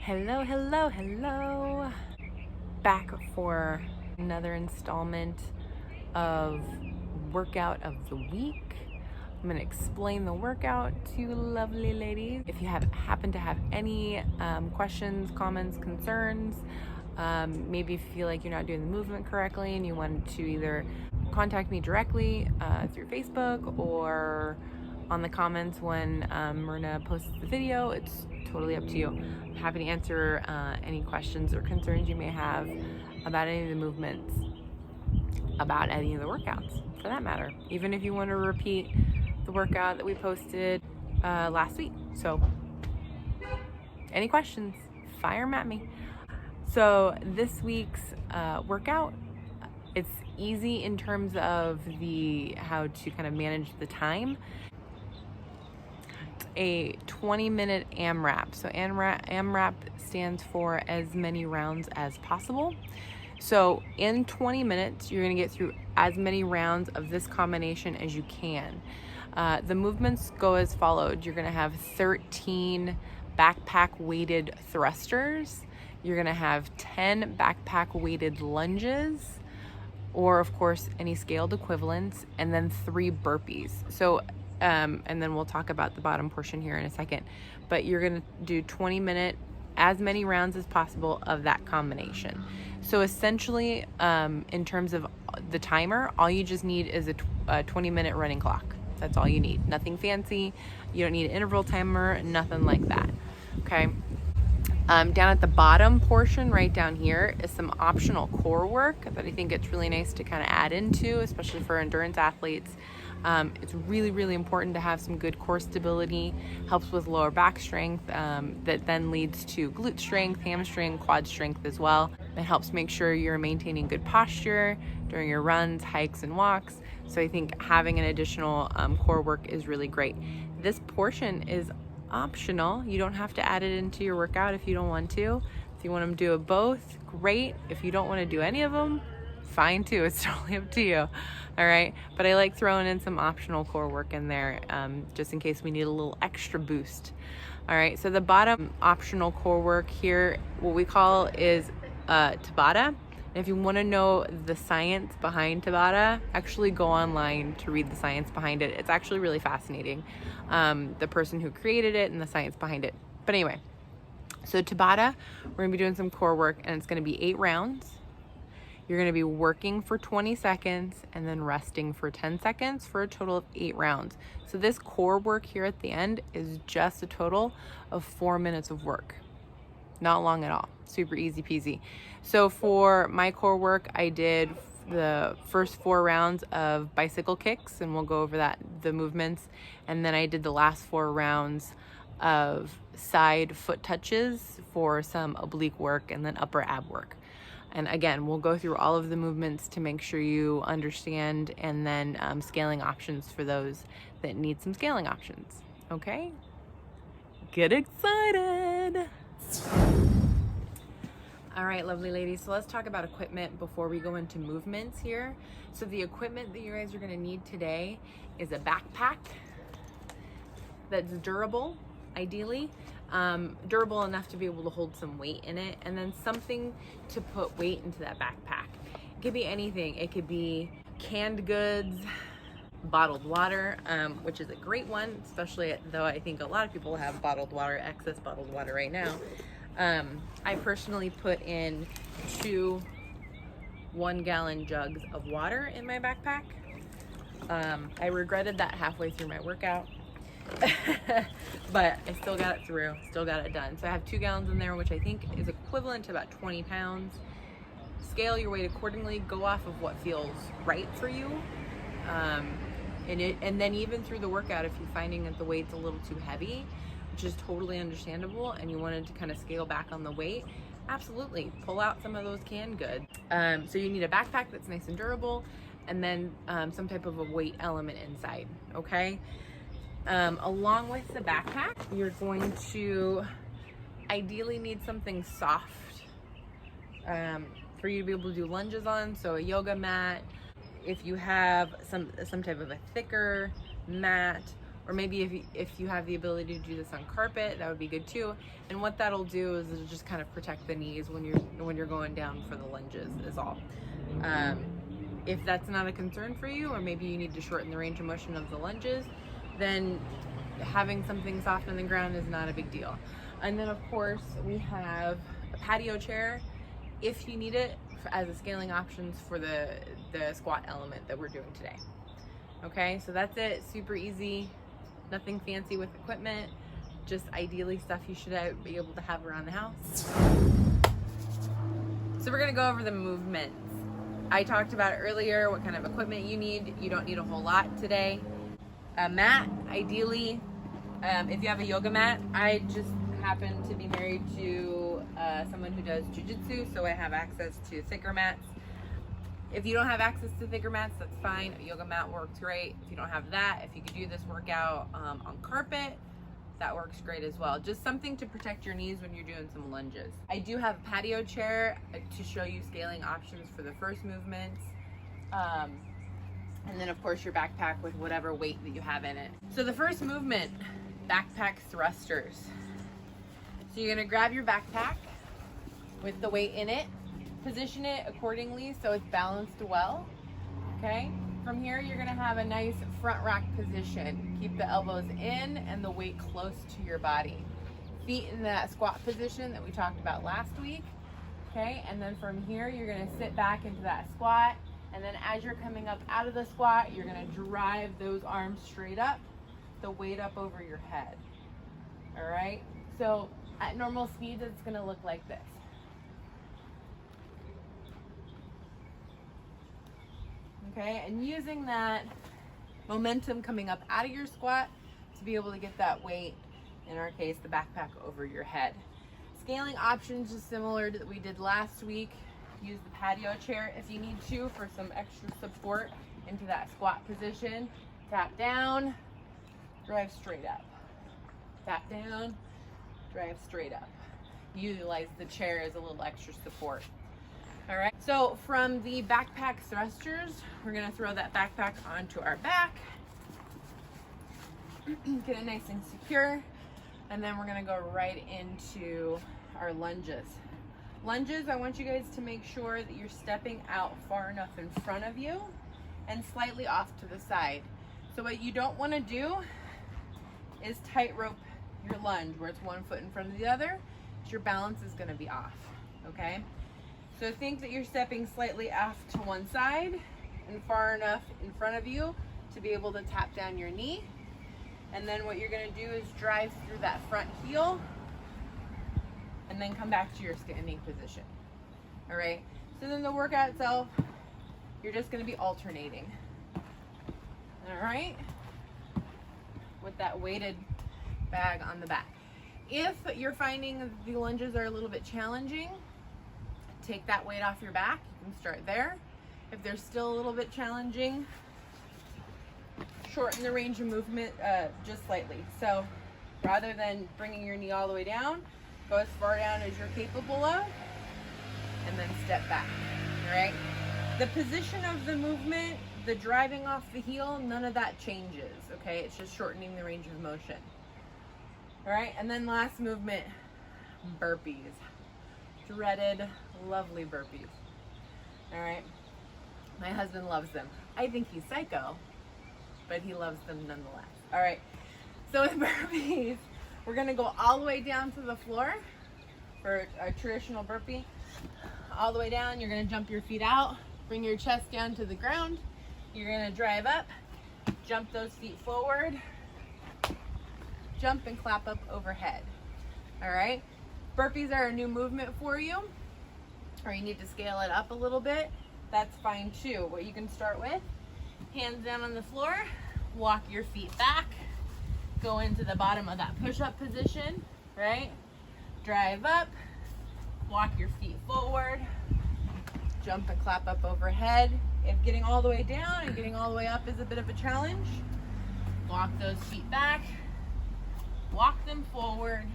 Hello, hello, hello. Back for another installment of workout of the week. I'm going to explain the workout to you lovely ladies. If you happen to have any questions, comments, concerns, maybe if you feel like you're not doing the movement correctly and you want to either contact me directly through Facebook or on the comments when Myrna posts the video, it's totally up to you. I'm happy to answer any questions or concerns you may have about any of the movements, about any of the workouts for that matter, even if you want to repeat the workout that we posted last week. So any questions, fire them at me. So this week's workout, it's easy in terms of how to kind of manage the time. A 20-minute AMRAP. So AMRAP stands for as many rounds as possible. So in 20 minutes, you're going to get through as many rounds of this combination as you can. The movements go as followed. You're going to have 13 backpack weighted thrusters. You're going to have 10 backpack weighted lunges, or of course any scaled equivalents, and then 3 burpees. So and then we'll talk about the bottom portion here in a second. But you're going to do 20-minute, as many rounds as possible of that combination. So essentially, in terms of the timer, all you just need is a 20-minute running clock. That's all you need. Nothing fancy. You don't need an interval timer, nothing like that. Okay. Down at the bottom portion, right down here, is some optional core work that I think it's really nice to kind of add into, especially for endurance athletes. It's really, really important to have some good core stability. Helps with lower back strength, that then leads to glute strength, hamstring, quad strength as well. It helps make sure you're maintaining good posture during your runs, hikes, and walks. So I think having an additional core work is really great. This portion is optional. You don't have to add it into your workout if you don't want to. If you want to do both, great. If you don't want to do any of them, fine too. It's totally up to you. All right. But I like throwing in some optional core work in there, just in case we need a little extra boost. All right. So the bottom optional core work here, what we call is TABATA. And if you want to know the science behind TABATA, actually go online to read the science behind it. It's actually really fascinating. The person who created it and the science behind it. But anyway, so TABATA, we're going to be doing some core work, and it's going to be 8 rounds. You're going to be working for 20 seconds and then resting for 10 seconds for a total of 8 rounds. So this core work here at the end is just a total of 4 minutes of work. Not long at all. Super easy peasy. So for my core work, I did the first 4 rounds of bicycle kicks, and we'll go over the movements. And then I did the last 4 rounds of side foot touches for some oblique work and then upper ab work. And again, we'll go through all of the movements to make sure you understand, and then scaling options for those that need some scaling options. Okay? Get excited! All right, lovely ladies. So let's talk about equipment before we go into movements here. So the equipment that you guys are going to need today is a backpack that's durable, ideally. Durable enough to be able to hold some weight in it, and then something to put weight into that backpack. It could be anything. It could be canned goods, bottled water, which is a great one, especially though I think a lot of people have excess bottled water right now. I personally put in 2 1-gallon jugs of water in my backpack. I regretted that halfway through my workout. But I still got it through, still got it done. So I have 2 gallons in there, which I think is equivalent to about 20 pounds. Scale your weight accordingly. Go off of what feels right for you. And then even through the workout, if you're finding that the weight's a little too heavy, which is totally understandable, and you wanted to kind of scale back on the weight, absolutely pull out some of those canned goods. So you need a backpack that's nice and durable, and then some type of a weight element inside. Okay. Along with the backpack, you're going to ideally need something soft for you to be able to do lunges on. So a yoga mat. If you have some type of a thicker mat or maybe if you have the ability to do this on carpet, that would be good too. And what that'll do is it'll just kind of protect the knees when you're going down for the lunges is all. If that's not a concern for you, or maybe you need to shorten the range of motion of the lunges, then having something soft on the ground is not a big deal. And then of course we have a patio chair if you need it as a scaling options for the squat element that we're doing today. Okay, so that's it, super easy, nothing fancy with equipment, just ideally stuff you should be able to have around the house. So we're gonna go over the movements. I talked about earlier what kind of equipment you need. You don't need a whole lot today. A mat, ideally, if you have a yoga mat. I just happen to be married to someone who does jiu-jitsu, so I have access to thicker mats. If you don't have access to thicker mats, that's fine. A yoga mat works great. If you don't have that, if you could do this workout on carpet, that works great as well. Just something to protect your knees when you're doing some lunges. I do have a patio chair to show you scaling options for the first movements. And then of course your backpack with whatever weight that you have in it. So the first movement, backpack thrusters. So you're gonna grab your backpack with the weight in it, position it accordingly so it's balanced well, okay? From here, you're gonna have a nice front rack position. Keep the elbows in and the weight close to your body. Feet in that squat position that we talked about last week, okay? And then from here, you're gonna sit back into that squat, and then as you're coming up out of the squat, you're gonna drive those arms straight up, the weight up over your head, all right? So at normal speeds, it's gonna look like this. Okay, and using that momentum coming up out of your squat to be able to get that weight, in our case, the backpack over your head. Scaling options is similar to what we did last week. Use the patio chair if you need to for some extra support into that squat position. Tap down, drive straight up. Tap down, drive straight up. Utilize the chair as a little extra support. All right, so from the backpack thrusters, we're gonna throw that backpack onto our back, get it nice and secure, and then we're gonna go right into our lunges. Lunges, I want you guys to make sure that you're stepping out far enough in front of you and slightly off to the side. So what you don't wanna do is tightrope your lunge where it's one foot in front of the other. Your balance is gonna be off, okay? So think that you're stepping slightly off to one side and far enough in front of you to be able to tap down your knee. And then what you're gonna do is drive through that front heel and then come back to your standing position. All right, so then the workout itself, you're just gonna be alternating. All right, with that weighted bag on the back. If you're finding the lunges are a little bit challenging, take that weight off your back. You can start there. If they're still a little bit challenging, shorten the range of movement just slightly. So rather than bringing your knee all the way down, go as far down as you're capable of, and then step back, all right? The position of the movement, the driving off the heel, none of that changes, okay? It's just shortening the range of motion. All right, and then last movement, burpees. Dreaded, lovely burpees. All right, my husband loves them. I think he's psycho, but he loves them nonetheless. All right, so with burpees, we're gonna go all the way down to the floor for a traditional burpee. All the way down, you're gonna jump your feet out, bring your chest down to the ground. You're gonna drive up, jump those feet forward, jump and clap up overhead. All right. Burpees are a new movement for you, or you need to scale it up a little bit. That's fine too. What you can start with, hands down on the floor, walk your feet back, go into the bottom of that push-up position, right? Drive up, walk your feet forward, jump and clap up overhead. If getting all the way down and getting all the way up is a bit of a challenge, walk those feet back, walk them forward,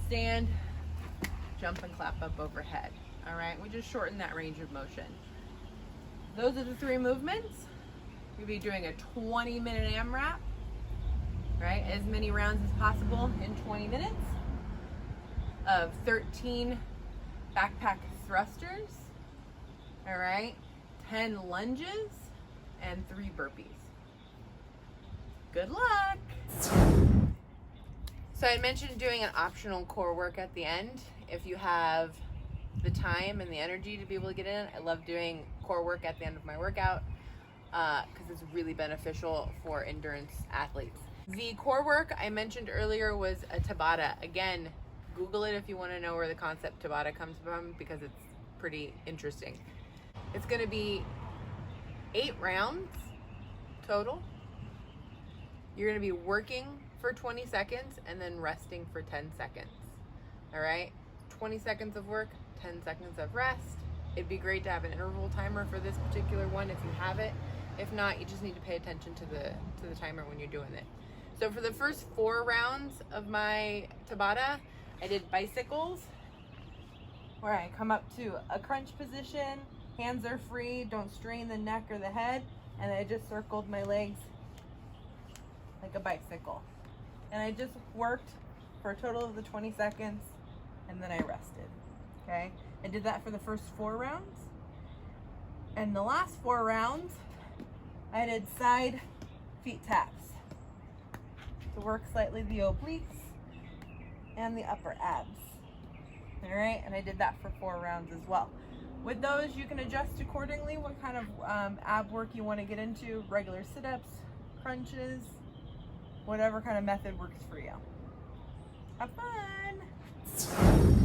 stand, jump and clap up overhead. All right, we just shorten that range of motion. Those are the three movements. We'll be doing a 20-minute AMRAP. right? As many rounds as possible in 20 minutes of 13 backpack thrusters, all right? 10 lunges and 3 burpees. Good luck. So I mentioned doing an optional core work at the end. If you have the time and the energy to be able to get in, I love doing core work at the end of my workout because it's really beneficial for endurance athletes. The core work I mentioned earlier was a TABATA. Again, Google it if you want to know where the concept TABATA comes from, because it's pretty interesting. It's going to be 8 rounds total. You're going to be working for 20 seconds and then resting for 10 seconds. All right? 20 seconds of work, 10 seconds of rest. It'd be great to have an interval timer for this particular one if you have it. If not, you just need to pay attention to the timer when you're doing it. So for the first 4 rounds of my Tabata, I did bicycles, where I come up to a crunch position, hands are free, don't strain the neck or the head, and I just circled my legs like a bicycle. And I just worked for a total of the 20 seconds, and then I rested, okay? I did that for the first 4 rounds. And the last 4 rounds, I did side feet taps to work slightly the obliques and the upper abs. All right, and I did that for 4 rounds as well. With those, you can adjust accordingly what kind of ab work you want to get into, regular sit-ups, crunches, whatever kind of method works for you. Have fun!